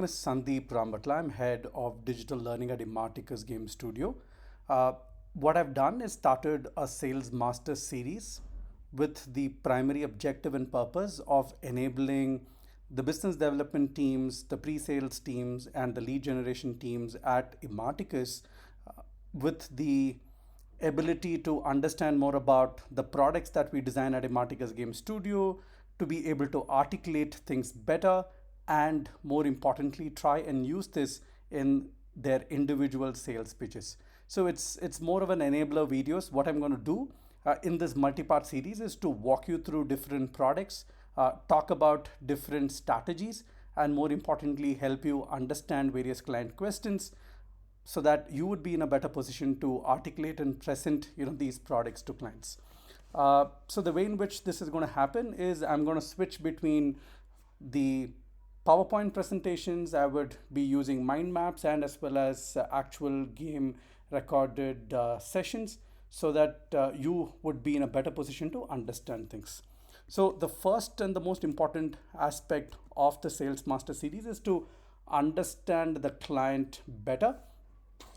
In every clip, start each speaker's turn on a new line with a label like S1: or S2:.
S1: name is Sandeep Rambatla. I'm head of digital learning at Imarticus Game Studio. Uh, what I've done is started a Sales Master series with the primary objective and purpose of enabling the business development teams, the pre-sales teams, and the lead generation teams at Imarticus with the ability to understand more about the products that we design at Imarticus Game Studio, to be able to articulate things better, and more importantly, try and use this in their individual sales pitches. So it's more of an enabler videos. What I'm going to do in this multi-part series is to walk you through different products, talk about different strategies, and more importantly, help you understand various client questions so that you would be in a better position to articulate and present these products to clients. So the way in which this is going to happen is I'm going to switch between the PowerPoint presentations. I would be using mind maps and as well as actual game recorded sessions so that you would be in a better position to understand things. So the first and the most important aspect of the Sales Master series is to understand the client better.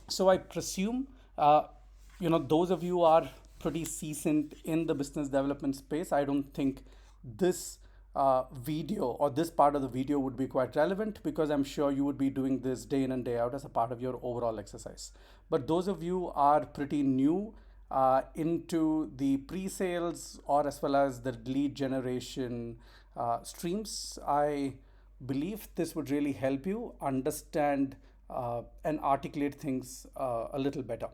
S1: So I presume, those of you are pretty seasoned in the business development space. I don't think this video or this part of the video would be quite relevant because I'm sure you would be doing this day in and day out as a part of your overall exercise. But those of you are pretty new into the pre-sales or as well as the lead generation streams, I believe this would really help you understand and articulate things a little better.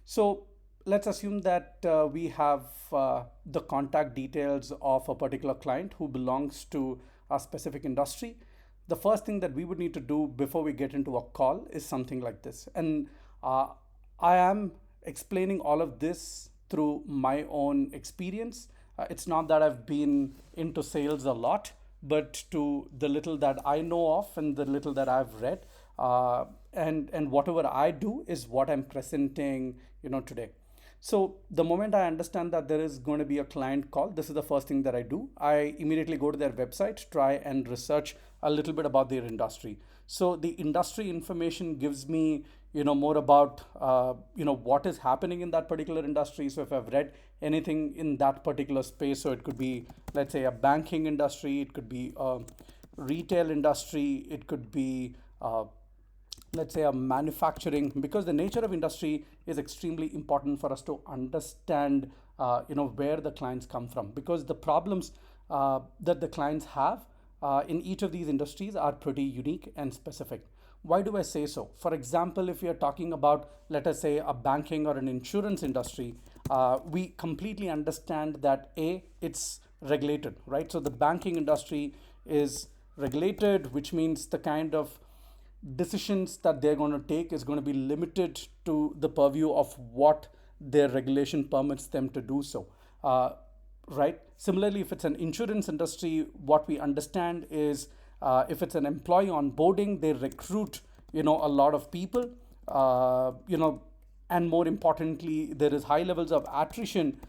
S1: So let's assume that we have the contact details of a particular client who belongs to a specific industry. The first thing that we would need to do before we get into a call is something like this. And I am explaining all of this through my own experience. It's not that I've been into sales a lot, but to the little that I know of and the little that I've read, and whatever I do is what I'm presenting, today. So the moment I understand that there is going to be a client call, this is the first thing that I do. I immediately go to their website, try and research a little bit about their industry. So the industry information gives me, more about, what is happening in that particular industry. So if I've read anything in that particular space, so it could be, let's say, a banking industry, it could be a retail industry, it could be let's say a manufacturing, because the nature of industry is extremely important for us to understand where the clients come from, because the problems that the clients have in each of these industries are pretty unique and specific. Why do I say so? For example, if we are talking about, let us say, a banking or an insurance industry, we completely understand that it's regulated, right? So the banking industry is regulated, which means the kind of decisions that they're going to take is going to be limited to the purview of what their regulation permits them to do so. Right? Similarly, if it's an insurance industry, what we understand is if it's an employee onboarding, they recruit, a lot of people, and more importantly, there is high levels of attrition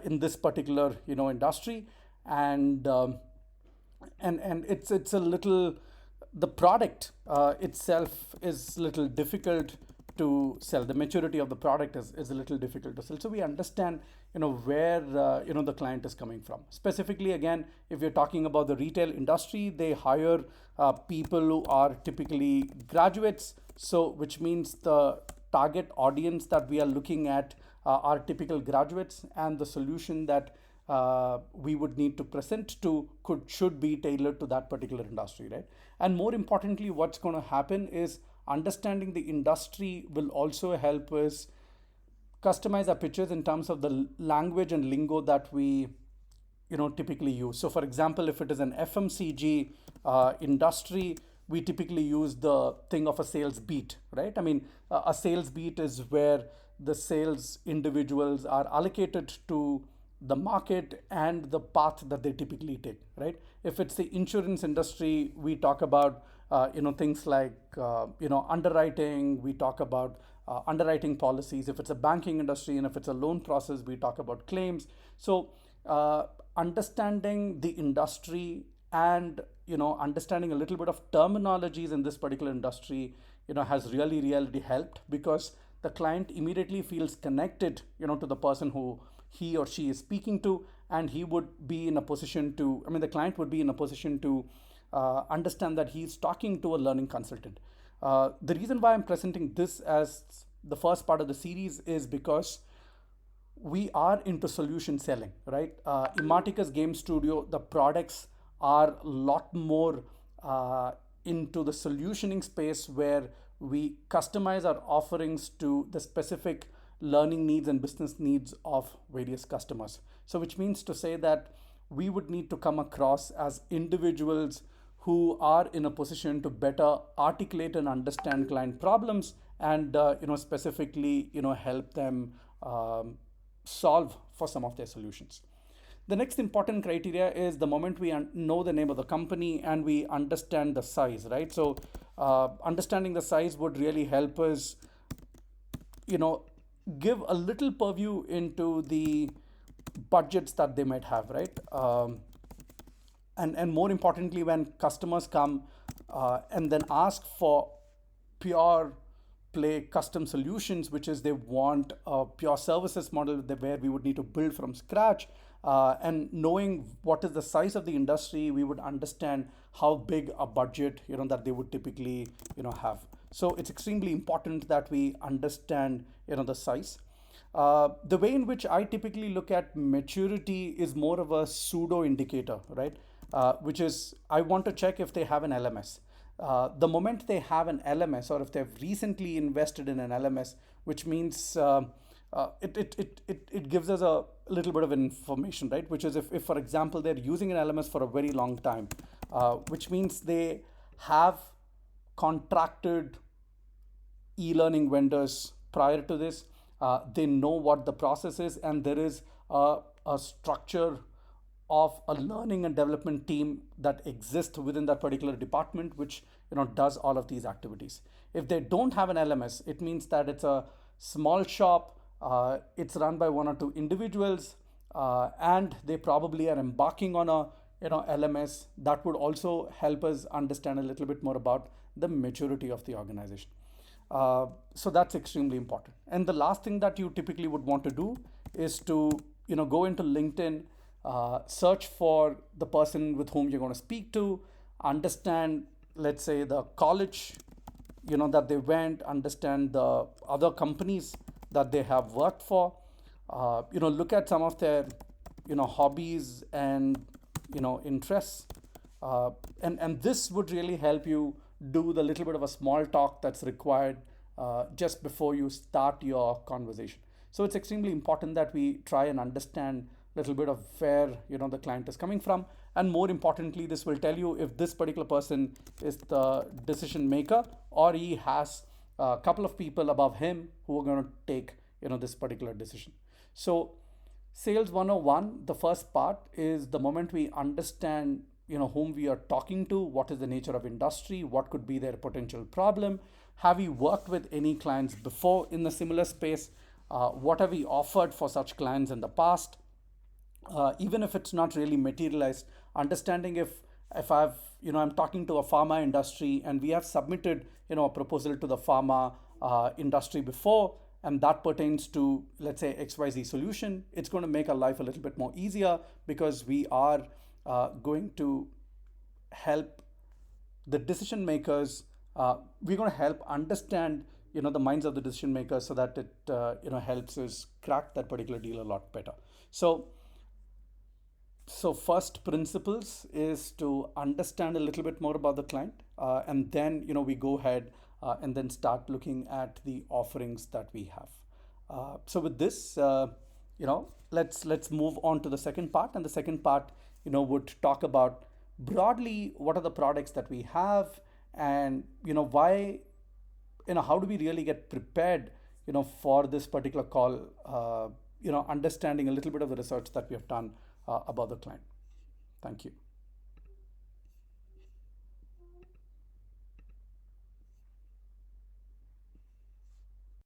S1: in this particular, industry, and it's a little, the product itself is a little difficult to sell. The maturity of the product is a little difficult to sell. So we understand, where the client is coming from. Specifically, again, if you're talking about the retail industry, they hire people who are typically graduates. So which means the target audience that we are looking at are typical graduates, and the solution that we would need to present to should be tailored to that particular industry, right? And more importantly, what's going to happen is understanding the industry will also help us customize our pitches in terms of the language and lingo that we typically use. So for example, if it is an FMCG industry, we typically use the thing of a sales beat, right? I mean, a sales beat is where the sales individuals are allocated to the market and the path that they typically take, right? If it's the insurance industry, we talk about things like underwriting. We talk about underwriting policies. If it's a banking industry and if it's a loan process, we talk about claims. So understanding the industry and understanding a little bit of terminologies in this particular industry, has really helped, because the client immediately feels connected, to the person who he or she is speaking to, and he would be in a position to, the client would be in a position to understand that he's talking to a learning consultant. The reason why I'm presenting this as the first part of the series is because we are into solution selling, right? Imaticus Game Studio, the products are a lot more into the solutioning space, where we customize our offerings to the specific learning needs and business needs of various customers. So, which means to say that we would need to come across as individuals who are in a position to better articulate and understand client problems, and specifically help them solve for some of their solutions. The next important criteria is the moment we know the name of the company and we understand the size, right? So understanding the size would really help us, you know, give a little purview into the budgets that they might have, right? And more importantly, when customers come and then ask for pure play custom solutions, which is they want a pure services model where we would need to build from scratch. And knowing what is the size of the industry, we would understand how big a budget that they would typically have. So it's extremely important that we understand the size. The way in which I typically look at maturity is more of a pseudo indicator, right? Which is I want to check if they have an LMS. The moment they have an LMS, or if they've recently invested in an LMS, which means it gives us a little bit of information, right? Which is if for example, they're using an LMS for a very long time, which means they have contracted e-learning vendors prior to this. They know what the process is, and there is a structure of a learning and development team that exists within that particular department, which does all of these activities. If they don't have an LMS, it means that it's a small shop. It's run by one or two individuals, and they probably are embarking on a LMS. That would also help us understand a little bit more about the maturity of the organization. So that's extremely important. And the last thing that you typically would want to do is to go into LinkedIn, search for the person with whom you're going to speak to, understand, let's say, the college that they went, understand the other companies that they have worked for, look at some of their hobbies and interests, and this would really help you do the little bit of a small talk that's required just before you start your conversation. So it's extremely important that we try and understand a little bit of where the client is coming from, and more importantly, this will tell you if this particular person is the decision maker, or he has a couple of people above him who are going to take this particular decision. So sales 101, the first part is the moment we understand whom we are talking to, what is the nature of industry, what could be their potential problem, have we worked with any clients before in the similar space, what have we offered for such clients in the past, even if it's not really materialized, understanding if I'm talking to a pharma industry and we have submitted a proposal to the pharma industry before, and that pertains to, let's say, XYZ solution, it's going to make our life a little bit more easier, because we are going to help the decision makers. We're going to help understand the minds of the decision makers, so that it helps us crack that particular deal a lot better. So first principles is to understand a little bit more about the client, and then we go ahead and then start looking at the offerings that we have. So with this, let's move on to the second part, and the second part would talk about broadly what are the products that we have, and why, how do we really get prepared for this particular call, understanding a little bit of the research that we have done about the client. Thank you.